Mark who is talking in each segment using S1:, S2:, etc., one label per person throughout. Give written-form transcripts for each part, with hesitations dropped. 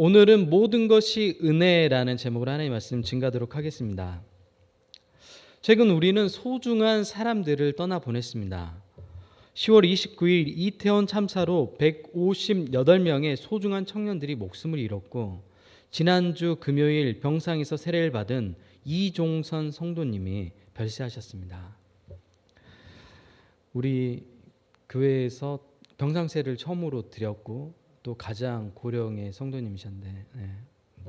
S1: 오늘은 모든 것이 은혜라는 제목으로 하나님의 말씀 증가하도록 하겠습니다. 최근 우리는 소중한 사람들을 떠나보냈습니다. 10월 29일 이태원 참사로 158명의 소중한 청년들이 목숨을 잃었고, 지난주 금요일 병상에서 세례를 받은 이종선 성도님이 별세하셨습니다. 우리 교회에서 병상세를 처음으로 드렸고 또 가장 고령의 성도님이셨는데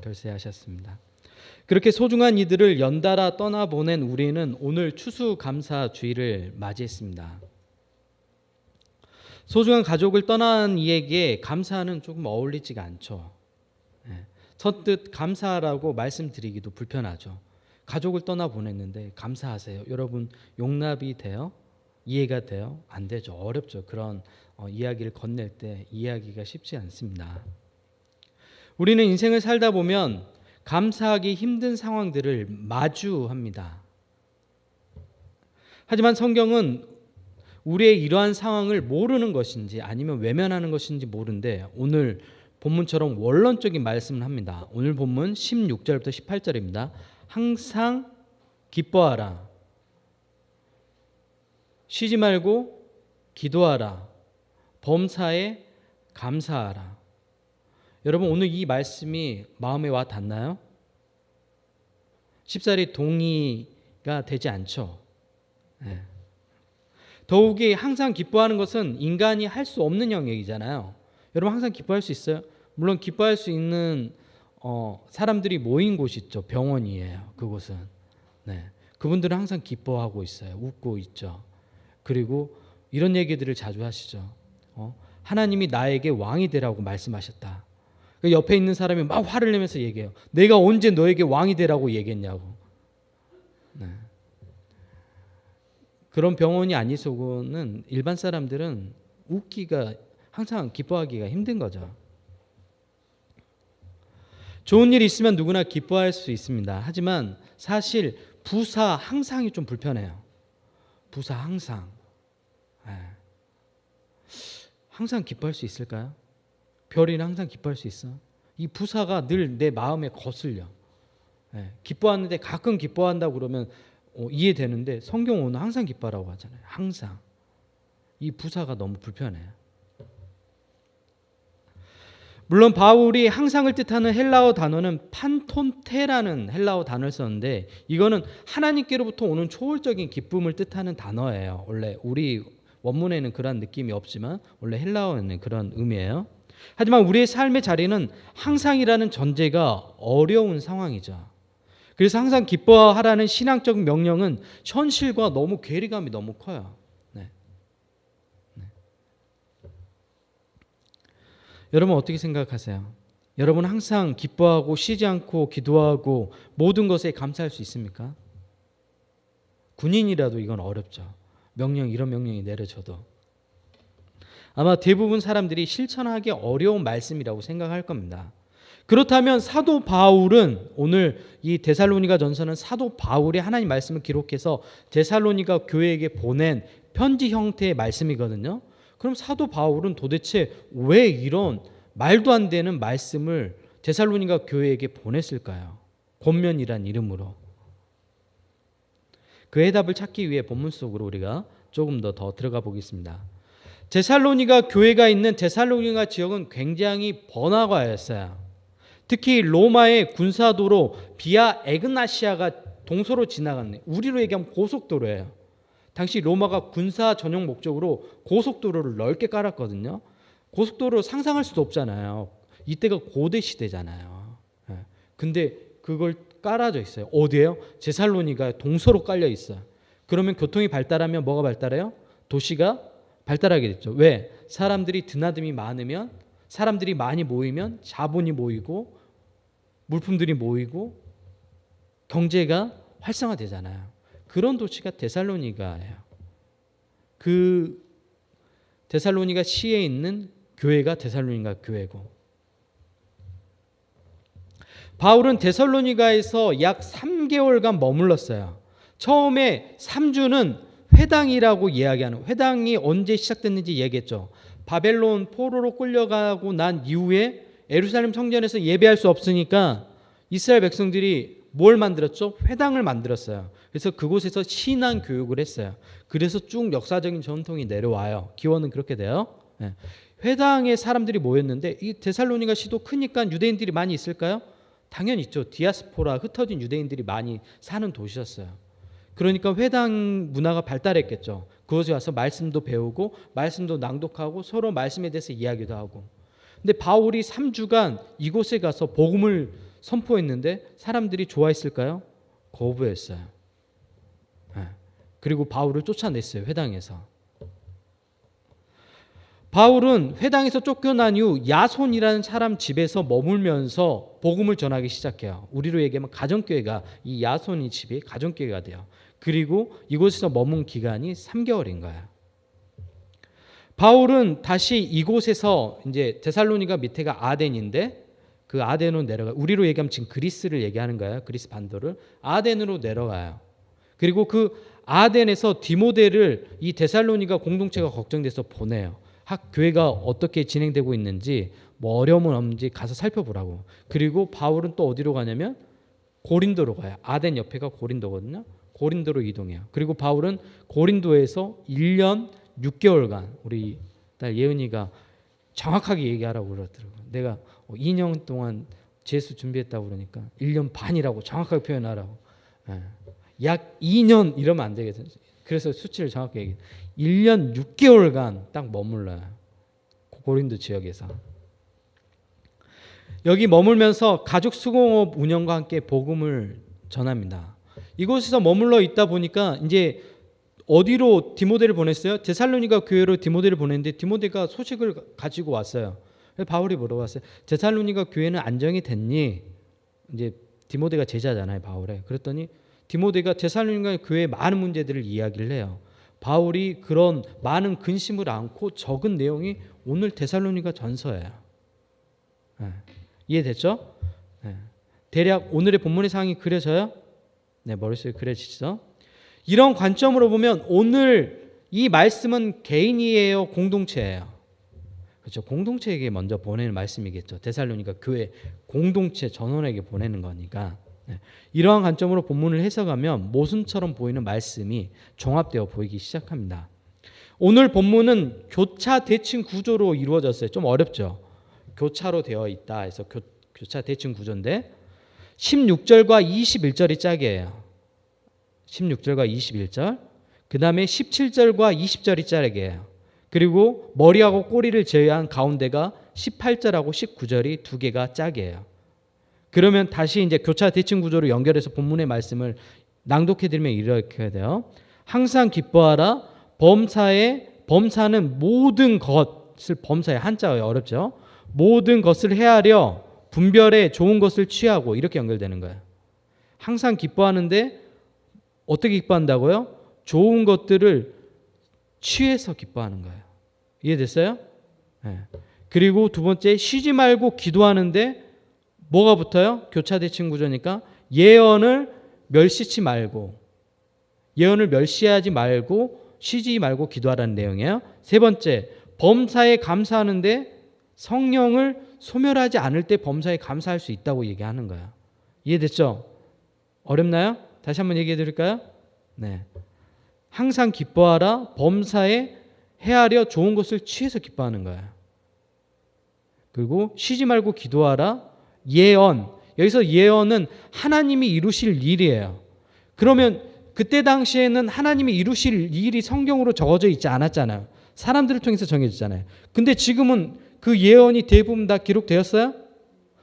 S1: 별세하셨습니다. 그렇게 소중한 이들을 연달아 떠나보낸 우리는 오늘 추수감사주일을 맞이했습니다. 소중한 가족을 떠난 이에게 감사는 조금 어울리지가 않죠. 선뜻 감사라고 말씀드리기도 불편하죠. 가족을 떠나보냈는데 감사하세요. 여러분 용납이 돼요? 이해가 돼요? 안 되죠. 어렵죠. 그런 이야기를 건넬 때 이해하기가 쉽지 않습니다. 우리는 인생을 살다 보면 감사하기 힘든 상황들을 마주합니다. 하지만 성경은 우리의 이러한 상황을 모르는 것인지 아니면 외면하는 것인지 모르는데 오늘 본문처럼 원론적인 말씀을 합니다. 오늘 본문 16절부터 18절입니다. 항상 기뻐하라. 쉬지 말고 기도하라. 범사에 감사하라. 여러분 오늘 이 말씀이 마음에 와 닿나요? 쉽사리 동의가 되지 않죠. 더욱이 항상 기뻐하는 것은 인간이 할 수 없는 영역이잖아요. 여러분 항상 기뻐할 수 있어요? 물론 기뻐할 수 있는 사람들이 모인 곳이 있죠. 병원이에요. 그곳은. 그분들은 항상 기뻐하고 있어요. 웃고 있죠. 그리고 이런 얘기들을 자주 하시죠. 하나님이 나에게 왕이 되라고 말씀하셨다. 옆에 있는 사람이 막 화를 내면서 얘기해요. 내가 언제 너에게 왕이 되라고 얘기했냐고. 그런 병원이 아니고는 일반 사람들은 웃기가 항상 기뻐하기가 힘든 거죠. 좋은 일이 있으면 누구나 기뻐할 수 있습니다. 하지만 사실 부사 항상이 좀 불편해요. 부사 항상. 항상 기뻐할 수 있을까요? 별이는 항상 기뻐할 수 있어? 이 부사가 늘 내 마음에 거슬려. 기뻐하는데 가끔 기뻐한다고 그러면 이해되는데 성경 오늘 항상 기뻐하라고 하잖아요. 항상. 이 부사가 너무 불편해요. 물론 바울이 항상을 뜻하는 헬라어 단어는 판톤테라는 헬라어 단어를 썼는데 이거는 하나님께로부터 오는 초월적인 기쁨을 뜻하는 단어예요. 원래 우리 원문에는 그런 느낌이 없지만 원래 헬라어에는 그런 의미예요. 하지만 우리의 삶의 자리는 항상이라는 전제가 어려운 상황이죠. 그래서 항상 기뻐하라는 신앙적 명령은 현실과 너무 괴리감이 너무 커요. 여러분 어떻게 생각하세요? 여러분 항상 기뻐하고 쉬지 않고 기도하고 모든 것에 감사할 수 있습니까? 군인이라도 이건 어렵죠. 이런 명령이 내려져도. 아마 대부분 사람들이 실천하기 어려운 말씀이라고 생각할 겁니다. 그렇다면 사도 바울은 오늘 이 데살로니가 전서는 사도 바울이 하나님 말씀을 기록해서 데살로니가 교회에게 보낸 편지 형태의 말씀이거든요. 그럼 사도 바울은 도대체 왜 이런 말도 안 되는 말씀을 데살로니가 교회에게 보냈을까요? 권면이란 이름으로. 그 해답을 찾기 위해 본문 속으로 우리가 조금 더 들어가 보겠습니다. 데살로니가 교회가 있는 데살로니가 지역은 굉장히 번화가였어요. 특히 로마의 군사도로 비아 에그나시아가 동서로 지나가는 우리로 얘기하면 고속도로예요. 당시 로마가 군사 전용 목적으로 고속도로를 넓게 깔았거든요. 고속도로 상상할 수도 없잖아요. 이때가 고대 시대잖아요. 근데 그걸 깔아져 있어요. 어디예요? 데살로니가 동서로 깔려 있어요. 그러면 교통이 발달하면 뭐가 발달해요? 도시가 발달하게 됐죠. 왜? 사람들이 드나듦이 많으면 사람들이 많이 모이면 자본이 모이고 물품들이 모이고 경제가 활성화되잖아요. 그런 도시가 데살로니가예요. 그 데살로니가 시에 있는 교회가 데살로니가 교회고 바울은 데살로니가에서 약 3개월간 머물렀어요. 처음에 3주는 회당이라고 이야기하는 회당이 언제 시작됐는지 얘기했죠. 바벨론 포로로 끌려가고 난 이후에 예루살렘 성전에서 예배할 수 없으니까 이스라엘 백성들이 뭘 만들었죠? 회당을 만들었어요. 그래서 그곳에서 신앙 교육을 했어요. 그래서 쭉 역사적인 전통이 내려와요. 기원은 그렇게 돼요. 네. 회당에 사람들이 모였는데 이 데살로니가 시도 크니까 유대인들이 많이 있을까요? 당연히 있죠. 디아스포라, 흩어진 유대인들이 많이 사는 도시였어요. 그러니까 회당 문화가 발달했겠죠. 그곳에 와서 말씀도 배우고 말씀도 낭독하고 서로 말씀에 대해서 이야기도 하고. 근데 바울이 3주간 이곳에 가서 복음을 선포했는데 사람들이 좋아했을까요? 거부했어요. 그리고 바울을 쫓아냈어요. 회당에서. 바울은 회당에서 쫓겨난 이후 야손이라는 사람 집에서 머물면서 복음을 전하기 시작해요. 우리로 얘기하면 가정교회가 이 야손이 집이 가정교회가 돼요. 그리고 이곳에서 머문 기간이 3개월인 거예요. 바울은 다시 이곳에서 이제 데살로니가 밑에가 아덴인데 그 아덴으로 내려가. 우리로 얘기하면 지금 그리스를 얘기하는 거예요. 그리스 반도를 아덴으로 내려가요. 그리고 그 아덴에서 디모데를 이 데살로니가 공동체가 걱정돼서 보내요. 교회가 어떻게 진행되고 있는지 뭐 어려움은 없는지 가서 살펴보라고. 그리고 바울은 또 어디로 가냐면 고린도로 가요. 아덴 옆에가 고린도거든요. 고린도로 이동해요. 그리고 바울은 고린도에서 1년 6개월간 우리 딸 예은이가 정확하게 얘기하라고 그러더라고요. 내가 2년 동안 재수 준비했다고 그러니까 1년 반이라고 정확하게 표현하라고. 약 2년 이러면 안 되거든요. 그래서 수치를 정확히 얘기해요. 1년 6개월간 딱 머물러요. 고린도 지역에서. 여기 머물면서 가족 수공업 운영과 함께 복음을 전합니다. 이곳에서 머물러 있다 보니까 이제 어디로 디모데를 보냈어요? 데살로니가 교회로 디모데를 보냈는데 디모데가 소식을 가지고 왔어요. 바울이 물어봤어요. 데살로니가 교회는 안정이 됐니? 이제 디모데가 제자잖아요, 바울에. 그랬더니 디모데가 데살로니가 교회의 많은 문제들을 이야기를 해요. 바울이 그런 많은 근심을 안고 적은 내용이 오늘 데살로니가 전서예요. 이해됐죠? 대략 오늘의 본문의 상황이 그려져요? 네, 머릿속에 그려지죠? 이런 관점으로 보면 오늘 이 말씀은 개인이에요, 공동체예요? 그렇죠. 공동체에게 먼저 보내는 말씀이겠죠. 데살로니가 교회 공동체 전원에게 보내는 거니까. 이러한 관점으로 본문을 해석하면 모순처럼 보이는 말씀이 종합되어 보이기 시작합니다. 오늘 본문은 교차 대칭 구조로 이루어졌어요. 좀 어렵죠. 교차로 되어 있다 해서 교차 대칭 구조인데 16절과 21절이 짝이에요. 16절과 21절. 그 다음에 17절과 20절이 짝이에요. 그리고 머리하고 꼬리를 제외한 가운데가 18절하고 19절이 두 개가 짝이에요. 그러면 다시 이제 교차 대칭 구조로 연결해서 본문의 말씀을 낭독해 드리면 이렇게 돼요. 항상 기뻐하라. 범사는 모든 것을 범사에 한자가 어렵죠. 모든 것을 헤아려 분별해 좋은 것을 취하고 이렇게 연결되는 거예요. 항상 기뻐하는데 어떻게 기뻐한다고요? 좋은 것들을 취해서 기뻐하는 거예요. 이해됐어요? 네. 그리고 두 번째 쉬지 말고 기도하는데 뭐가 붙어요? 교차 대칭 구조니까 예언을 멸시치 말고 예언을 멸시하지 말고 쉬지 말고 기도하라는 내용이에요. 세 번째 범사에 감사하는데 성령을 소멸하지 않을 때 범사에 감사할 수 있다고 얘기하는 거예요. 이해됐죠? 어렵나요? 다시 한번 얘기해 드릴까요? 네. 항상 기뻐하라. 범사에 헤아려 좋은 것을 취해서 기뻐하는 거예요. 그리고 쉬지 말고 기도하라. 예언. 여기서 예언은 하나님이 이루실 일이에요. 그러면 그때 당시에는 하나님이 이루실 일이 성경으로 적어져 있지 않았잖아요. 사람들을 통해서 정해졌잖아요. 근데 지금은 그 예언이 대부분 다 기록되었어요?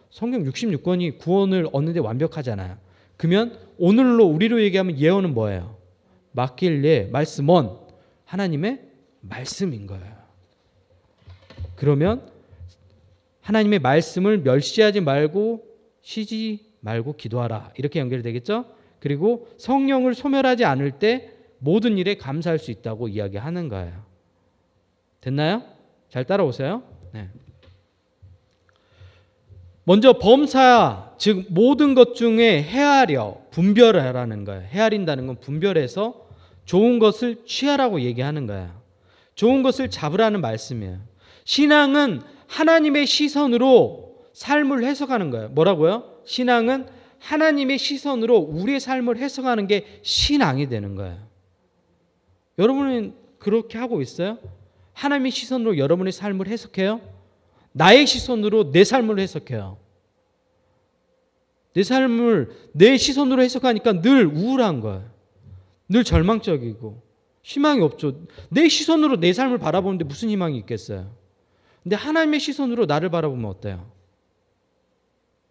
S1: 성경 66권이 구원을 얻는데 완벽하잖아요. 그러면 오늘로 우리로 얘기하면 예언은 뭐예요? 마킬레 말씀은 하나님의 말씀인 거예요. 그러면 하나님의 말씀을 멸시하지 말고 쉬지 말고 기도하라. 이렇게 연결이 되겠죠? 그리고 성령을 소멸하지 않을 때 모든 일에 감사할 수 있다고 이야기하는 거예요. 됐나요? 잘 따라오세요. 네. 먼저 범사, 즉 모든 것 중에 헤아려 분별하라는 거예요. 헤아린다는 건 분별해서 좋은 것을 취하라고 얘기하는 거예요. 좋은 것을 잡으라는 말씀이에요. 신앙은 하나님의 시선으로 삶을 해석하는 거예요. 뭐라고요? 신앙은 하나님의 시선으로 우리의 삶을 해석하는 게 신앙이 되는 거예요. 여러분은 그렇게 하고 있어요? 하나님의 시선으로 여러분의 삶을 해석해요? 나의 시선으로 내 삶을 해석해요. 내 삶을 내 시선으로 해석하니까 늘 우울한 거예요. 늘 절망적이고 희망이 없죠. 내 시선으로 내 삶을 바라보는데 무슨 희망이 있겠어요? 근데 하나님의 시선으로 나를 바라보면 어때요?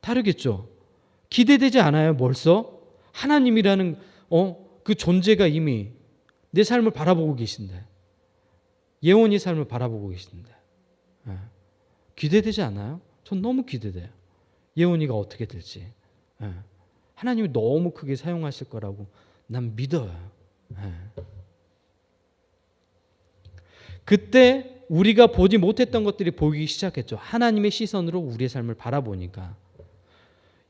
S1: 다르겠죠. 기대되지 않아요? 벌써? 하나님이라는 그 존재가 이미 내 삶을 바라보고 계신데, 예원이 삶을 바라보고 계신데, 기대되지 않아요? 전 너무 기대돼요. 예원이가 어떻게 될지. 하나님이 너무 크게 사용하실 거라고 난 믿어요. 그때 우리가 보지 못했던 것들이 보이기 시작했죠. 하나님의 시선으로 우리의 삶을 바라보니까.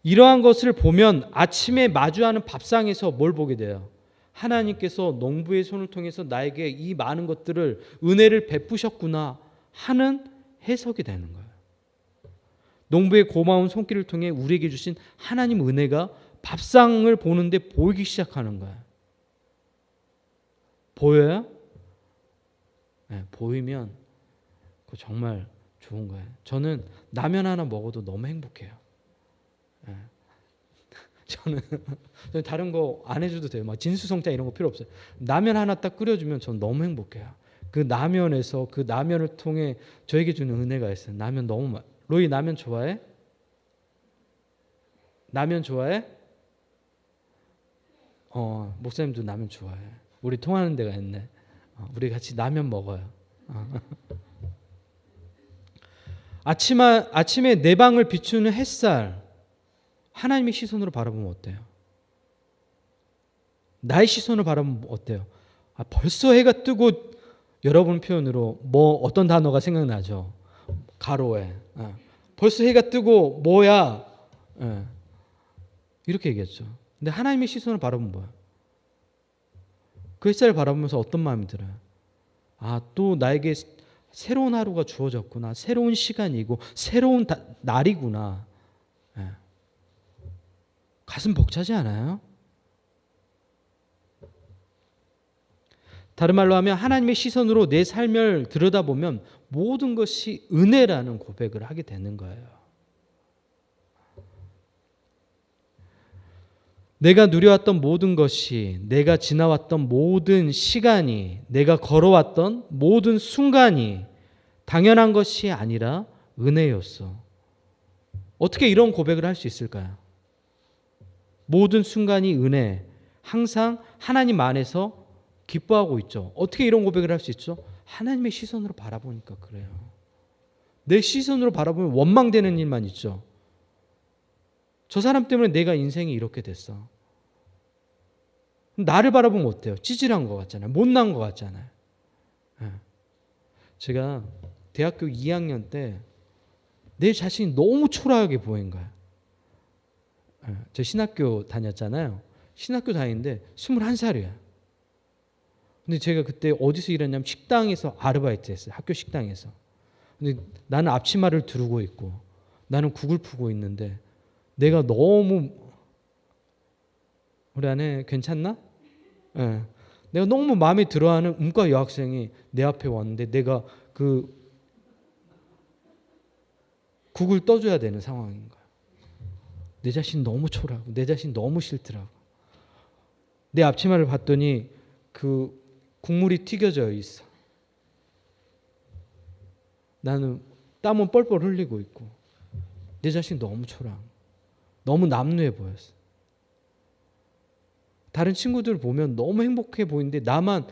S1: 이러한 것을 보면 아침에 마주하는 밥상에서 뭘 보게 돼요? 하나님께서 농부의 손을 통해서 나에게 이 많은 것들을 은혜를 베푸셨구나 하는 해석이 되는 거예요. 농부의 고마운 손길을 통해 우리에게 주신 하나님 은혜가 밥상을 보는데 보이기 시작하는 거예요. 보여요? 네, 보이면 그거 정말 좋은 거예요. 저는 라면 하나 먹어도 너무 행복해요. 네. 저는 다른 거 안 해줘도 돼요. 막 진수성찬 이런 거 필요 없어요. 라면 하나 딱 끓여주면 전 너무 행복해요. 그 라면에서 그 라면을 통해 저에게 주는 은혜가 있어요. 라면 너무 로이 라면 좋아해? 라면 좋아해? 목사님도 라면 좋아해. 우리 통하는 데가 있네. 우리 같이 라면 먹어요. 아침에 내 방을 비추는 햇살, 하나님의 시선으로 바라보면 어때요? 나의 시선으로 바라보면 어때요? 벌써 해가 뜨고, 여러분 표현으로 어떤 단어가 생각나죠? 가로에. 벌써 해가 뜨고 뭐야? 이렇게 얘기했죠. 근데 하나님의 시선을 바라보면 뭐야? 그 햇살을 바라보면서 어떤 마음이 들어요? 또 나에게 새로운 하루가 주어졌구나. 새로운 시간이고 새로운 날이구나. 가슴 벅차지 않아요? 다른 말로 하면 하나님의 시선으로 내 삶을 들여다보면 모든 것이 은혜라는 고백을 하게 되는 거예요. 내가 누려왔던 모든 것이, 내가 지나왔던 모든 시간이, 내가 걸어왔던 모든 순간이 당연한 것이 아니라 은혜였어. 어떻게 이런 고백을 할 수 있을까요? 모든 순간이 은혜, 항상 하나님 안에서 기뻐하고 있죠. 어떻게 이런 고백을 할 수 있죠? 하나님의 시선으로 바라보니까 그래요. 내 시선으로 바라보면 원망되는 일만 있죠. 저 사람 때문에 내가 인생이 이렇게 됐어. 나를 바라보면 어때요? 찌질한 것 같잖아요. 못난 것 같잖아요. 제가 대학교 2학년 때 내 자신이 너무 초라하게 보인 거예요. 저 신학교 다녔잖아요. 신학교 다니는데 21살이에요. 근데 제가 그때 어디서 일했냐면 식당에서 아르바이트 했어요. 학교 식당에서. 근데 나는 앞치마를 두르고 있고 나는 국을 푸고 있는데 내가 너무, 우리 아내 괜찮나? 네. 내가 너무 마음에 들어하는 문과 여학생이 내 앞에 왔는데 내가 그 국을 떠줘야 되는 상황인 거야. 내 자신 너무 초라하고 내 자신 너무 싫더라고. 내 앞치마를 봤더니 그 국물이 튀겨져 있어. 나는 땀은 뻘뻘 흘리고 있고 내 자신 너무 초라한, 너무 남루해 보였어. 다른 친구들 보면 너무 행복해 보이는데 나만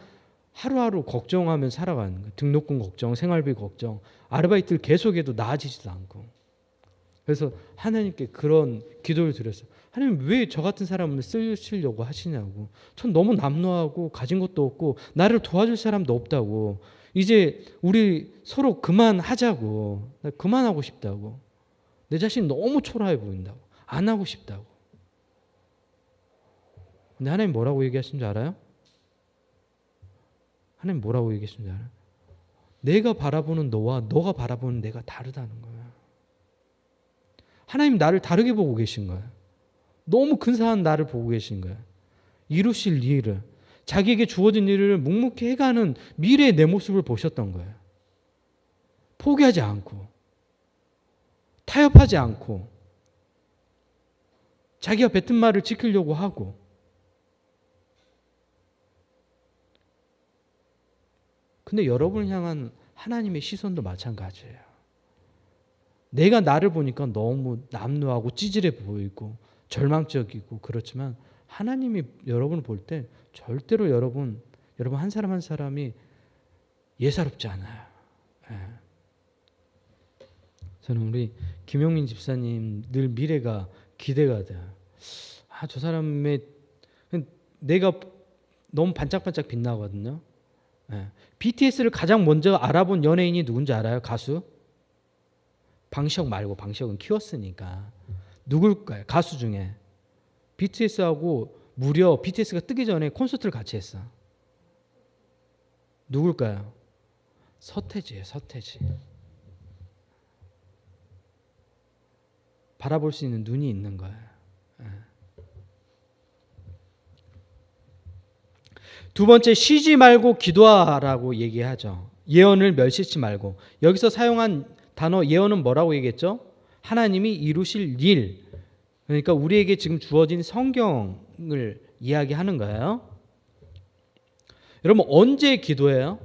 S1: 하루하루 걱정하면 살아가는 거야. 등록금 걱정, 생활비 걱정, 아르바이트를 계속해도 나아지지도 않고. 그래서 하나님께 그런 기도를 드렸어요. 하나님 왜 저 같은 사람을 쓰시려고 하시냐고. 전 너무 남루하고 가진 것도 없고 나를 도와줄 사람도 없다고. 이제 우리 서로 그만하자고. 나 그만하고 싶다고. 내 자신 너무 초라해 보인다고. 안 하고 싶다고. 근데 하나님 뭐라고 얘기하신 줄 알아요? 하나님 뭐라고 얘기하신 줄 알아요? 내가 바라보는 너와 너가 바라보는 내가 다르다는 거야. 하나님 나를 다르게 보고 계신 거예요. 너무 근사한 나를 보고 계신 거예요. 이루실 일을, 자기에게 주어진 일을 묵묵히 해가는 미래의 내 모습을 보셨던 거예요. 포기하지 않고, 타협하지 않고, 자기가 뱉은 말을 지키려고 하고. 근데 여러분을 향한 하나님의 시선도 마찬가지예요. 내가 나를 보니까 너무 남루하고 찌질해 보이고 절망적이고 그렇지만 하나님이 여러분을 볼 때 절대로 여러분 한 사람 한 사람이 예사롭지 않아요. 예. 저는 우리 김용민 집사님 늘 미래가 기대가 돼요. 저 사람의 내가 너무 반짝반짝 빛나거든요. 예. BTS를 가장 먼저 알아본 연예인이 누군지 알아요? 가수? 방시혁 말고, 방시혁은 키웠으니까. 누굴까요? 가수 중에. BTS하고 무려 BTS가 뜨기 전에 콘서트를 같이 했어. 누굴까요? 서태지예요. 서태지. 바라볼 수 있는 눈이 있는 거예요. 두 번째, 쉬지 말고 기도하라고 얘기하죠. 예언을 멸시치 말고. 여기서 사용한 단어 예언은 뭐라고 얘기했죠? 하나님이 이루실 일. 그러니까 우리에게 지금 주어진 성경을 이야기하는 거예요. 여러분 언제 기도해요?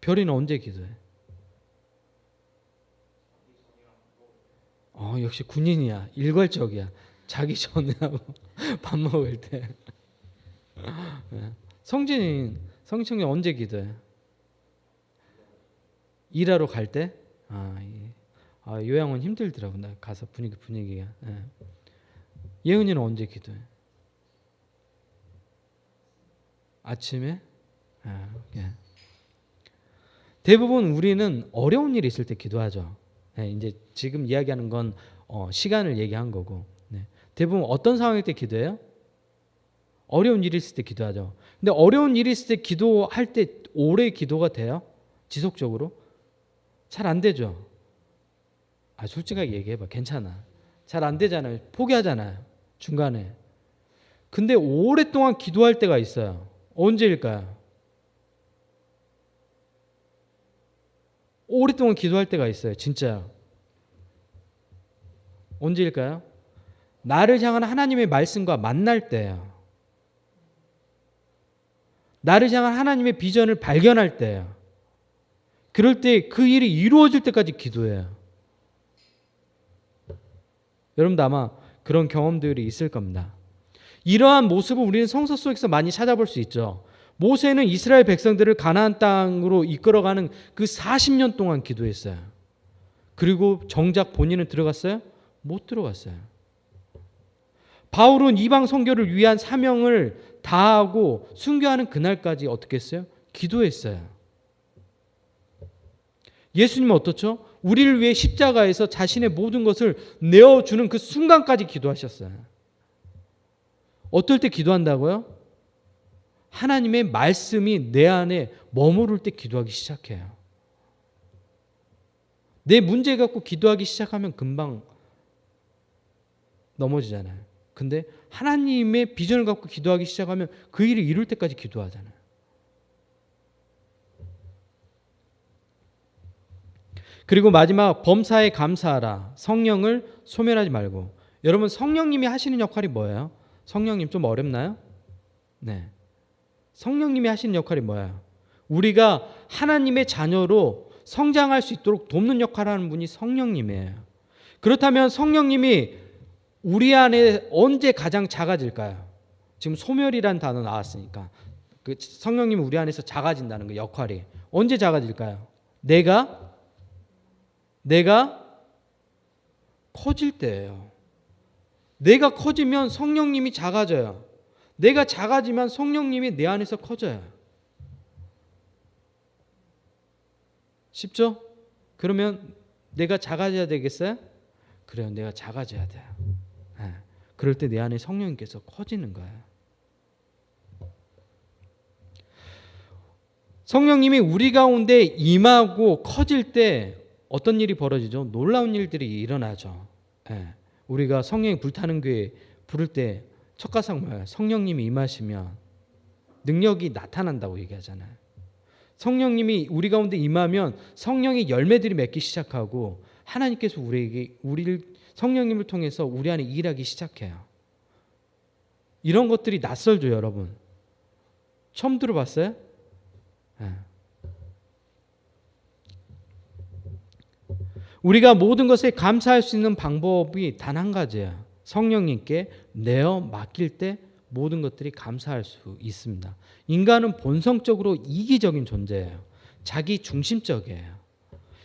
S1: 별이는 언제 기도해? 역시 군인이야. 일괄적이야. 자기 전에 하고 밥 먹을 때. 성진이 언제 기도해? 일하러 갈 때? 요양원 힘들더라고. 나 가서 분위기가. 예은이는 언제 기도해? 아침에? 대부분 우리는 어려운 일이 있을 때 기도하죠. 이제 지금 이야기하는 건 시간을 얘기한 거고. 대부분 어떤 상황일 때 기도해요? 어려운 일이 있을 때 기도하죠. 근데 어려운 일이 있을 때 기도할 때 오래 기도가 돼요? 지속적으로? 잘 안 되죠. 솔직하게 얘기해봐. 괜찮아. 잘 안 되잖아요. 포기하잖아요. 중간에. 근데 오랫동안 기도할 때가 있어요. 언제일까요? 오랫동안 기도할 때가 있어요. 진짜. 언제일까요? 나를 향한 하나님의 말씀과 만날 때예요. 나를 향한 하나님의 비전을 발견할 때예요. 그럴 때 그 일이 이루어질 때까지 기도해요. 여러분도 아마 그런 경험들이 있을 겁니다. 이러한 모습을 우리는 성서 속에서 많이 찾아볼 수 있죠. 모세는 이스라엘 백성들을 가나안 땅으로 이끌어가는 그 40년 동안 기도했어요. 그리고 정작 본인은 들어갔어요? 못 들어갔어요. 바울은 이방 선교를 위한 사명을 다하고 순교하는 그날까지 어떻게 했어요? 기도했어요. 예수님은 어떻죠? 우리를 위해 십자가에서 자신의 모든 것을 내어주는 그 순간까지 기도하셨어요. 어떨 때 기도한다고요? 하나님의 말씀이 내 안에 머무를 때 기도하기 시작해요. 내 문제 갖고 기도하기 시작하면 금방 넘어지잖아요. 근데 하나님의 비전을 갖고 기도하기 시작하면 그 일을 이룰 때까지 기도하잖아요. 그리고 마지막 범사에 감사하라. 성령을 소멸하지 말고. 여러분 성령님이 하시는 역할이 뭐예요? 성령님 좀 어렵나요? 네. 성령님이 하시는 역할이 뭐예요? 우리가 하나님의 자녀로 성장할 수 있도록 돕는 역할을 하는 분이 성령님이에요. 그렇다면 성령님이 우리 안에 언제 가장 작아질까요? 지금 소멸이라는 단어 나왔으니까 그 성령님이 우리 안에서 작아진다는 그 역할이 언제 작아질까요? 내가 커질 때예요. 내가 커지면 성령님이 작아져요. 내가 작아지면 성령님이 내 안에서 커져요. 쉽죠? 그러면 내가 작아져야 되겠어요? 그래요. 내가 작아져야 돼요. 그럴 때 내 안에 성령님께서 커지는 거예요. 성령님이 우리 가운데 임하고 커질 때 어떤 일이 벌어지죠? 놀라운 일들이 일어나죠. 예. 우리가 성령이 불타는 교회 부를 때 첫 가사가 뭐예요? 성령님이 임하시면 능력이 나타난다고 얘기하잖아요. 성령님이 우리 가운데 임하면 성령의 열매들이 맺기 시작하고 하나님께서 우리를 성령님을 통해서 우리 안에 일하기 시작해요. 이런 것들이 낯설죠, 여러분. 처음 들어봤어요? 네. 우리가 모든 것에 감사할 수 있는 방법이 단 한 가지예요. 성령님께 내어 맡길 때 모든 것들이 감사할 수 있습니다. 인간은 본성적으로 이기적인 존재예요. 자기 중심적이에요.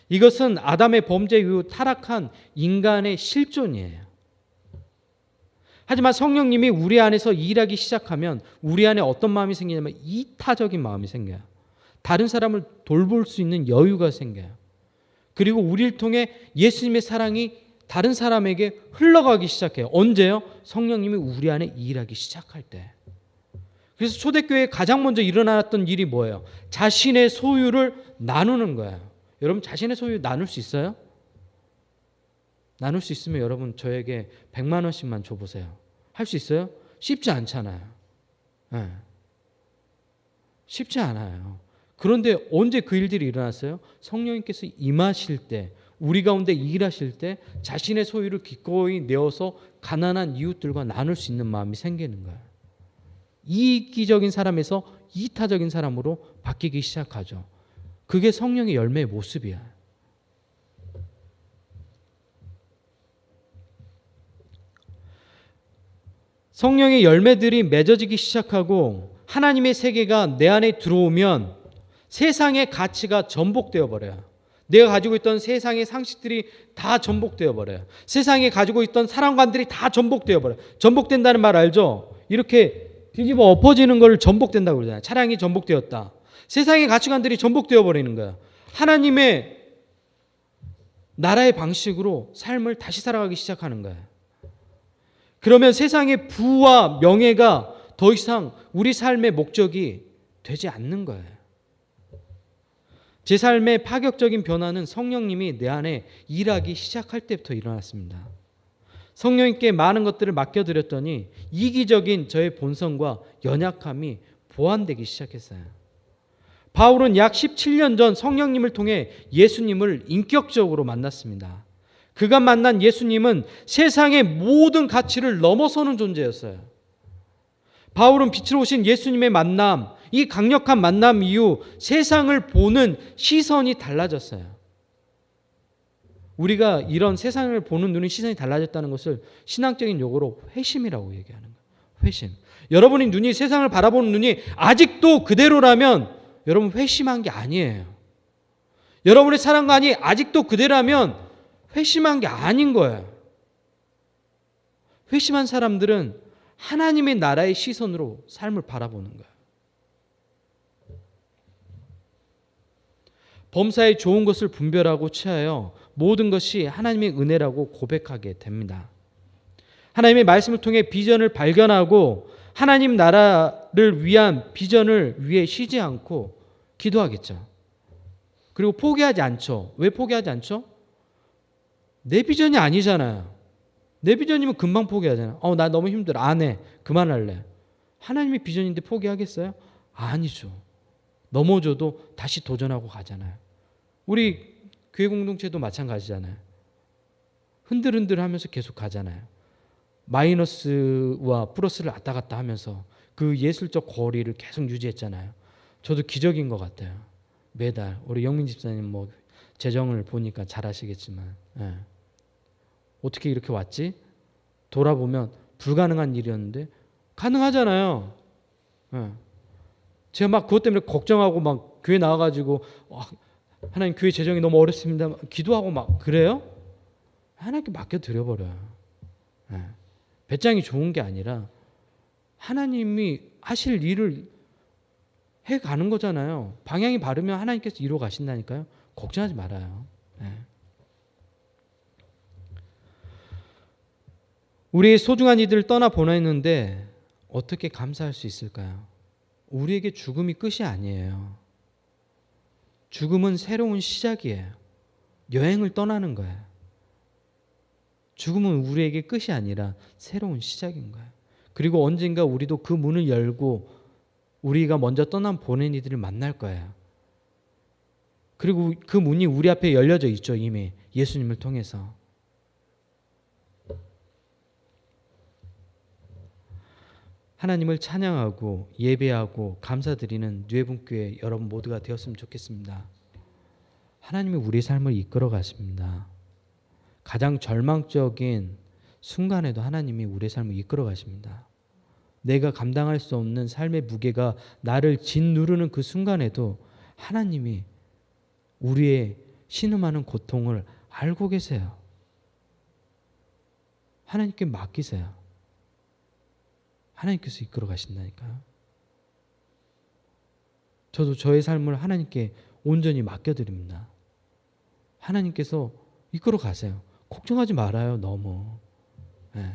S1: 이것은 아담의 범죄 이후 타락한 인간의 실존이에요. 하지만 성령님이 우리 안에서 일하기 시작하면 우리 안에 어떤 마음이 생기냐면 이타적인 마음이 생겨요. 다른 사람을 돌볼 수 있는 여유가 생겨요. 그리고 우리를 통해 예수님의 사랑이 다른 사람에게 흘러가기 시작해요. 언제요? 성령님이 우리 안에 일하기 시작할 때. 그래서 초대교회에 가장 먼저 일어났던 일이 뭐예요? 자신의 소유를 나누는 거예요. 여러분 자신의 소유 나눌 수 있어요? 나눌 수 있으면 여러분 저에게 100만 원씩만 줘보세요. 할 수 있어요? 쉽지 않잖아요. 네. 쉽지 않아요. 그런데 언제 그 일들이 일어났어요? 성령님께서 임하실 때, 우리 가운데 일하실 때 자신의 소유를 기꺼이 내어서 가난한 이웃들과 나눌 수 있는 마음이 생기는 거예요. 이기적인 사람에서 이타적인 사람으로 바뀌기 시작하죠. 그게 성령의 열매의 모습이야. 성령의 열매들이 맺어지기 시작하고 하나님의 세계가 내 안에 들어오면 세상의 가치가 전복되어 버려요. 내가 가지고 있던 세상의 상식들이 다 전복되어 버려요. 세상에 가지고 있던 사랑관들이 다 전복되어 버려요. 전복된다는 말 알죠? 이렇게 뒤집어 엎어지는 걸 전복된다고 그러잖아요. 차량이 전복되었다. 세상의 가치관들이 전복되어 버리는 거예요. 하나님의 나라의 방식으로 삶을 다시 살아가기 시작하는 거예요. 그러면 세상의 부와 명예가 더 이상 우리 삶의 목적이 되지 않는 거예요. 제 삶의 파격적인 변화는 성령님이 내 안에 일하기 시작할 때부터 일어났습니다. 성령님께 많은 것들을 맡겨드렸더니 이기적인 저의 본성과 연약함이 보완되기 시작했어요. 바울은 약 17년 전 성령님을 통해 예수님을 인격적으로 만났습니다. 그가 만난 예수님은 세상의 모든 가치를 넘어서는 존재였어요. 바울은 빛으로 오신 예수님의 만남, 이 강력한 만남 이후 세상을 보는 시선이 달라졌어요. 우리가 이런 세상을 보는 눈이 시선이 달라졌다는 것을 신앙적인 용어로 회심이라고 얘기하는 거예요. 회심. 여러분이 눈이 세상을 바라보는 눈이 아직도 그대로라면 여러분 회심한 게 아니에요. 여러분의 사랑관이 아직도 그대로라면 회심한 게 아닌 거예요. 회심한 사람들은 하나님의 나라의 시선으로 삶을 바라보는 거예요. 범사에 좋은 것을 분별하고 취하여 모든 것이 하나님의 은혜라고 고백하게 됩니다. 하나님의 말씀을 통해 비전을 발견하고 하나님 나라를 위한 비전을 위해 쉬지 않고 기도하겠죠. 그리고 포기하지 않죠. 왜 포기하지 않죠? 내 비전이 아니잖아요. 내 비전이면 금방 포기하잖아요. 나 너무 힘들어. 안 해. 그만할래. 하나님의 비전인데 포기하겠어요? 아니죠. 넘어져도 다시 도전하고 가잖아요. 우리 교회 공동체도 마찬가지잖아요. 흔들흔들 하면서 계속 가잖아요. 마이너스와 플러스를 왔다 갔다 하면서 그 예술적 거리를 계속 유지했잖아요. 저도 기적인 것 같아요. 매달 우리 영민 집사님 재정을 보니까 잘 아시겠지만 어떻게 이렇게 왔지? 돌아보면 불가능한 일이었는데 가능하잖아요. 제가 막 그것 때문에 걱정하고 막 교회 나와가지고 하나님 교회 재정이 너무 어렵습니다. 기도하고 막 그래요? 하나님께 맡겨드려버려요. 배짱이 좋은 게 아니라 하나님이 하실 일을 해가는 거잖아요. 방향이 바르면 하나님께서 이루어 가신다니까요. 걱정하지 말아요. 우리의 소중한 이들을 떠나보냈는데 어떻게 감사할 수 있을까요? 우리에게 죽음이 끝이 아니에요. 죽음은 새로운 시작이에요. 여행을 떠나는 거야. 죽음은 우리에게 끝이 아니라 새로운 시작인 거야. 그리고 언젠가 우리도 그 문을 열고 우리가 먼저 떠난 보낸 이들을 만날 거예요. 그리고 그 문이 우리 앞에 열려져 있죠. 이미 예수님을 통해서. 하나님을 찬양하고 예배하고 감사드리는 누에분교회 여러분 모두가 되었으면 좋겠습니다. 하나님이 우리 삶을 이끌어 가십니다. 가장 절망적인 순간에도 하나님이 우리의 삶을 이끌어 가십니다. 내가 감당할 수 없는 삶의 무게가 나를 짓누르는 그 순간에도 하나님이 우리의 신음하는 고통을 알고 계세요. 하나님께 맡기세요. 하나님께서 이끌어 가신다니까요. 저도 저의 삶을 하나님께 온전히 맡겨드립니다. 하나님께서 이끌어 가세요. 걱정하지 말아요. 너무. 네.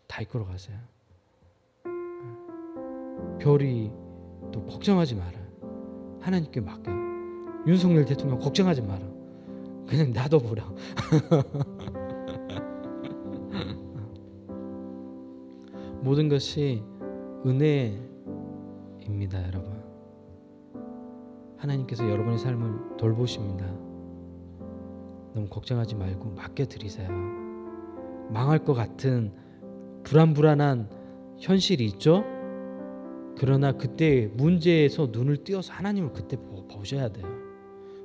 S1: 다 이끌어 가세요. 별이 또 걱정하지 말아요. 하나님께 맡겨요. 윤석열 대통령 걱정하지 마라. 그냥 놔둬보라. 모든 것이 은혜입니다, 여러분. 하나님께서 여러분의 삶을 돌보십니다. 너무 걱정하지 말고 맡겨드리세요. 망할 것 같은 불안한 현실이 있죠? 그러나 그때 문제에서 눈을 띄어서 하나님을 그때 보셔야 돼요.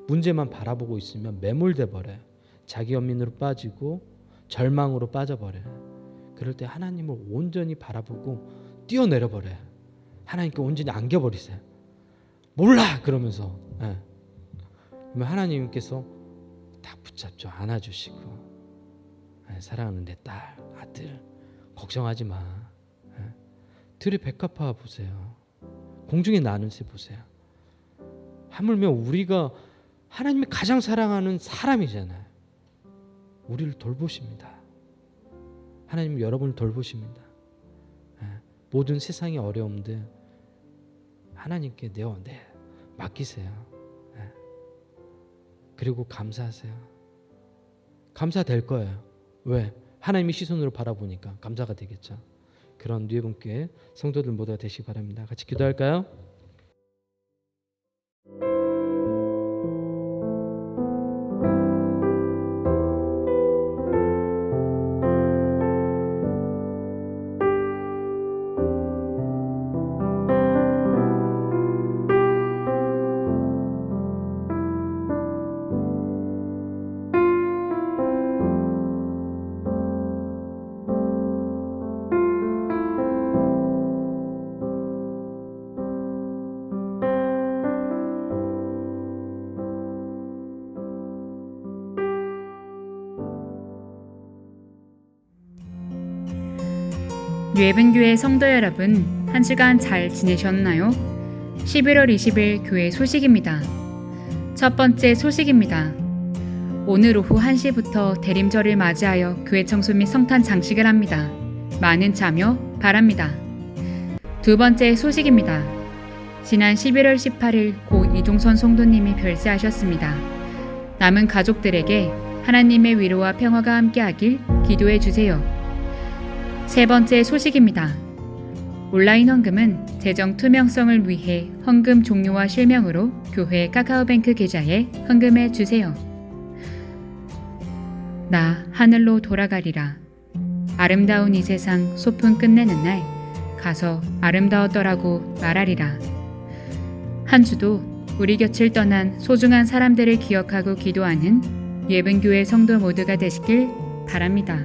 S1: 문제만 바라보고 있으면 매몰돼 버려요. 자기 연민으로 빠지고 절망으로 빠져버려요. 그럴 때 하나님을 온전히 바라보고 뛰어내려 버려요. 하나님께 온전히 안겨버리세요. 몰라! 그러면서. 예. 그러면 하나님께서 다 붙잡죠. 안아주시고. 예, 사랑하는 내 딸, 아들, 걱정하지 마. 예. 들의 백합화 보세요. 공중의 나눗새 보세요. 하물며 우리가 하나님이 가장 사랑하는 사람이잖아요. 우리를 돌보십니다. 하나님 여러분을 돌보십니다. 예. 모든 세상의 어려움들 하나님께 맡기세요. 예. 그리고 감사하세요. 감사될 거예요. 왜? 하나님의 시선으로 바라보니까 감사가 되겠죠. 그런 누에분교회 성도들 모두가 되시기 바랍니다. 같이 기도할까요?
S2: 누에분교회 성도 여러분, 한 주간 잘 지내셨나요? 11월 20일 교회 소식입니다. 첫 번째 소식입니다. 오늘 오후 1시부터 대림절을 맞이하여 교회 청소 및 성탄 장식을 합니다. 많은 참여 바랍니다. 두 번째 소식입니다. 지난 11월 18일 고 이종선 성도님이 별세하셨습니다. 남은 가족들에게 하나님의 위로와 평화가 함께하길 기도해 주세요. 세 번째 소식입니다. 온라인 헌금은 재정 투명성을 위해 헌금 종료와 실명으로 교회 카카오뱅크 계좌에 헌금해 주세요. 나 하늘로 돌아가리라. 아름다운 이 세상 소풍 끝내는 날 가서 아름다웠더라고 말하리라. 한 주도 우리 곁을 떠난 소중한 사람들을 기억하고 기도하는 예분교회 성도 모두가 되시길 바랍니다.